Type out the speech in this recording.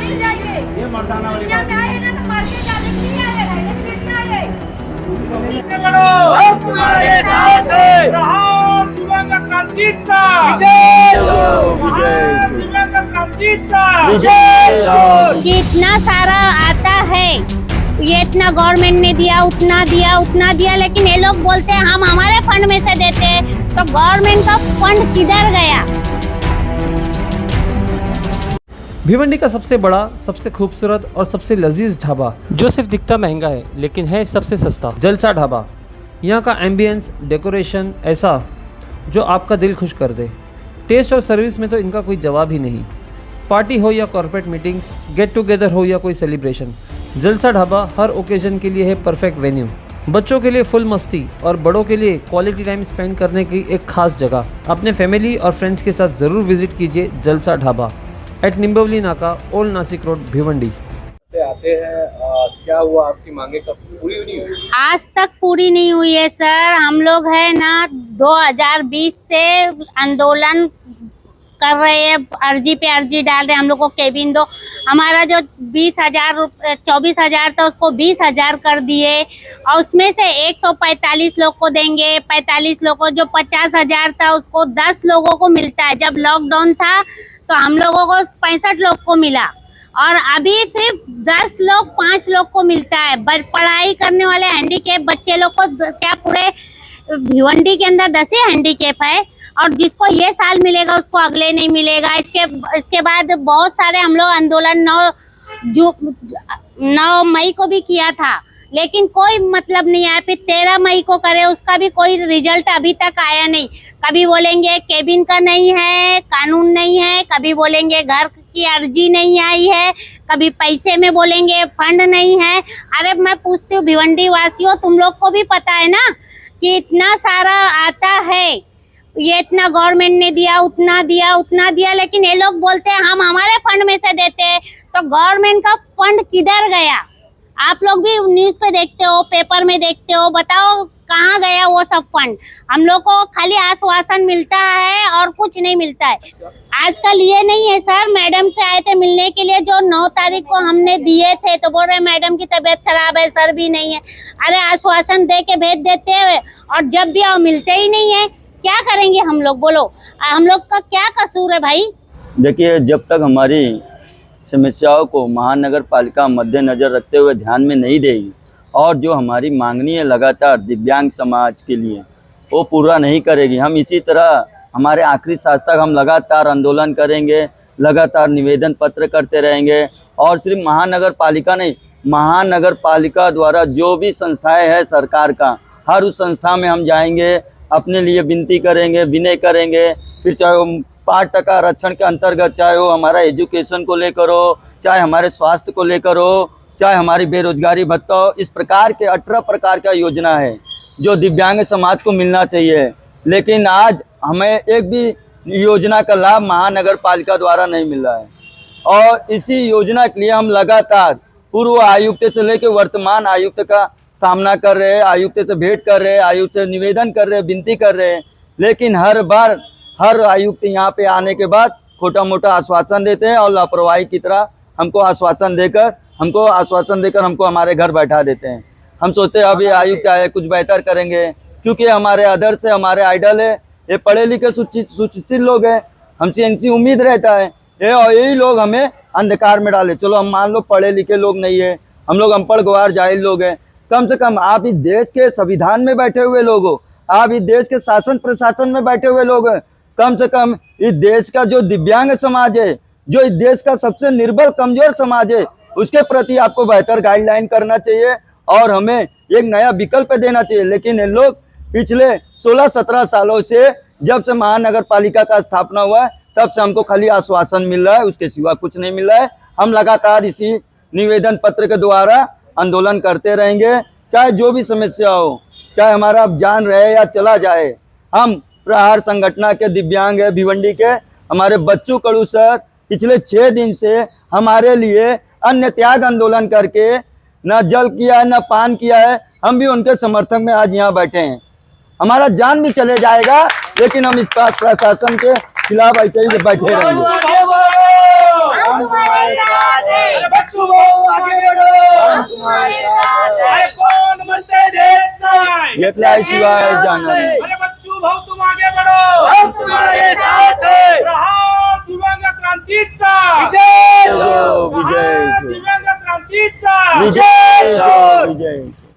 मिल जाएंगे। ये मर्दाना वाली दुनिया में आए ना तो मार के जाने के लिए आए हैं, इलेक्ट्रिक में आए हैं। हम तुम्हारे साथ हैं। रहा दिवंगत क्रांतिचा विजय हो, रहा दिवंगत क्रांतिचा विजय हो। कि इतना सारा आता है, ये इतना गवर्नमेंट ने दिया, उतना दिया, उतना दिया, लेकिन ये लोग बोलते हैं हम हमारे फंड में से देते हैं, तो गवर्नमेंट का फंड किधर गया? भिवंडी का सबसे बड़ा, सबसे खूबसूरत और सबसे लजीज ढाबा, जो सिर्फ दिखता महंगा है लेकिन है सबसे सस्ता, जलसा ढाबा। यहाँ का एम्बियंस, डेकोरेशन ऐसा जो आपका दिल खुश कर दे। टेस्ट और सर्विस में तो इनका कोई जवाब ही नहीं। पार्टी हो या कॉर्पोरेट मीटिंग्स, गेट टुगेदर हो या कोई सेलिब्रेशन, जलसा ढाबा हर ओकेजन के लिए है परफेक्ट वेन्यू। बच्चों के लिए फुल मस्ती और बड़ों के लिए क्वालिटी टाइम स्पेंड करने की एक खास जगह। अपने फैमिली और फ्रेंड्स के साथ ज़रूर विजिट कीजिए जलसा ढाबा एट निम्बवली नाका, ओल्ड नासिक रोड, भिवंडी। आते हैं, क्या हुआ आपकी मांगे कब पूरी नहीं हुई? आज तक पूरी नहीं हुई है सर। हम लोग है ना 2020 से आंदोलन कर रहे हैं, अर्जी पे अर्जी डाल रहे हैं। हम लोग को केबिन दो, हमारा जो 24,000 था उसको 20,000 कर दिए, और उसमें से 145 लोग को देंगे। 45 लोग को जो 50,000 था उसको 10 लोगों को मिलता है। जब लॉकडाउन था तो हम लोगों को 65 लोग को मिला, और अभी सिर्फ 10 लोग 5 लोग को मिलता है। पढ़ाई करने वाले हैंडीकैप बच्चे लोग को क्या पूरे भिवंडी के अंदर 10 ही हैंडीकैप है, और जिसको ये साल मिलेगा उसको अगले नहीं मिलेगा। इसके बाद बहुत सारे हम लोग आंदोलन 9 मई को भी किया था, लेकिन कोई मतलब नहीं आया। फिर 13 मई को करे, उसका भी कोई रिजल्ट अभी तक आया नहीं। कभी बोलेंगे केबिन का नहीं है, कानून नहीं है, कभी बोलेंगे घर की अर्जी नहीं आई है, कभी पैसे में बोलेंगे फंड नहीं है। अरे मैं पूछती हूँ भिवंडी वासियों, तुम लोग को भी पता है ना कि इतना सारा आता है, ये इतना गवर्नमेंट ने दिया, उतना दिया, उतना दिया, लेकिन ये लोग बोलते हैं हम हमारे फंड में से देते हैं, तो गवर्नमेंट का फंड किधर गया? आप लोग भी न्यूज़ पे देखते हो, पेपर में देखते हो, बताओ कहाँ गया वो सब फंड? हम लोग को खाली आश्वासन मिलता है और कुछ नहीं मिलता है। आजकल ये नहीं है सर, मैडम से आए थे मिलने के लिए, जो 9 तारीख को हमने दिए थे, तो बोल रहे मैडम की तबीयत खराब है, सर भी नहीं है। अरे आश्वासन दे के भेज देते हैं, और जब भी आओ मिलते ही नहीं है। क्या करेंगे हम लोग, बोलो? हम लोग का क्या कसूर है भाई? देखिए, जब तक हमारी समस्याओं को महानगर पालिका मद्देनजर रखते हुए ध्यान में नहीं देगी, और जो हमारी मांगनी है लगातार दिव्यांग समाज के लिए, वो पूरा नहीं करेगी, हम इसी तरह हमारे आखिरी सांस तक हम लगातार आंदोलन करेंगे, लगातार निवेदन पत्र करते रहेंगे। और सिर्फ महानगर पालिका नहीं, महानगर पालिका द्वारा जो भी संस्थाएं हैं सरकार का, हर उस संस्था में हम जाएंगे, अपने लिए विनती करेंगे, विनय करेंगे। फिर चाहे वो 5% आरक्षण के अंतर्गत, चाहे वो हमारा एजुकेशन को लेकर हो, चाहे हमारे स्वास्थ्य को लेकर हो, चाहे हमारी बेरोजगारी भत्ता हो, इस प्रकार के 18 प्रकार का योजना है जो दिव्यांग समाज को मिलना चाहिए। लेकिन आज हमें एक भी योजना का लाभ महानगर पालिका द्वारा नहीं मिल रहा है, और इसी योजना के लिए हम लगातार पूर्व आयुक्त से लेकर वर्तमान आयुक्त का सामना कर रहे हैं, आयुक्त से भेंट कर रहे हैं, आयुक्त से निवेदन कर रहे हैं, विनती कर रहे हैं। लेकिन हर बार हर आयुक्त यहाँ पे आने के बाद छोटा मोटा आश्वासन देते हैं, और लापरवाही की तरह हमको आश्वासन देकर हमको हमारे घर बैठा देते हैं। हम सोचते हैं अभी आयुक्त आए कुछ बेहतर करेंगे, क्योंकि हमारे आदर्श है, हमारे आइडल है, ये पढ़े लिखे सुशिक्षित लोग हैं, हमसे इनसी उम्मीद रहता है ये, और यही लोग हमें अंधकार में डाले। चलो हम मान लो पढ़े लिखे लोग नहीं है, हम लोग अनपढ़ गवार जाहिल लोग हैं, कम से कम आप इस देश के संविधान में बैठे हुए लोग हो, आप इस देश के शासन प्रशासन में बैठे हुए लोग हैं, कम से कम इस देश का जो दिव्यांग समाज है, जो इस देश का सबसे निर्बल कमजोर समाज है, उसके प्रति आपको बेहतर गाइडलाइन करना चाहिए और हमें एक नया विकल्प देना चाहिए। लेकिन ये लोग पिछले 16-17 सालों से, जब से महानगर पालिका का स्थापना हुआ है, तब से हमको खाली आश्वासन मिल रहा है, उसके सिवा कुछ नहीं मिल रहा है। हम लगातार इसी निवेदन पत्र के द्वारा आंदोलन करते रहेंगे, चाहे जो भी समस्या हो, चाहे हमारा जान रहे या चला जाए। हम प्रहार संगठन के दिव्यांग है भिवंडी के, हमारे बच्चू कड़ू सर पिछले 6 दिन से हमारे लिए अन्य त्याग आंदोलन करके न जल किया है न पान किया है, हम भी उनके समर्थक में आज यहाँ बैठे हैं। हमारा जान भी चले जाएगा, लेकिन हम इस प्रशासन के खिलाफ ऐसे ही बैठे रहेंगे। अरे कोण म्हणते देत नाही, घेतल्याशिवाय जाणार नाही. अरे बच्चू भाऊ तुम आगे बढ़ो, हम तुम्हारे साथ हैं. रहा दिव्यांग क्रांतीचा विजय हो, असो. विजय असो. दिव्यांग क्रांतीचा विजय असो. विजय असो.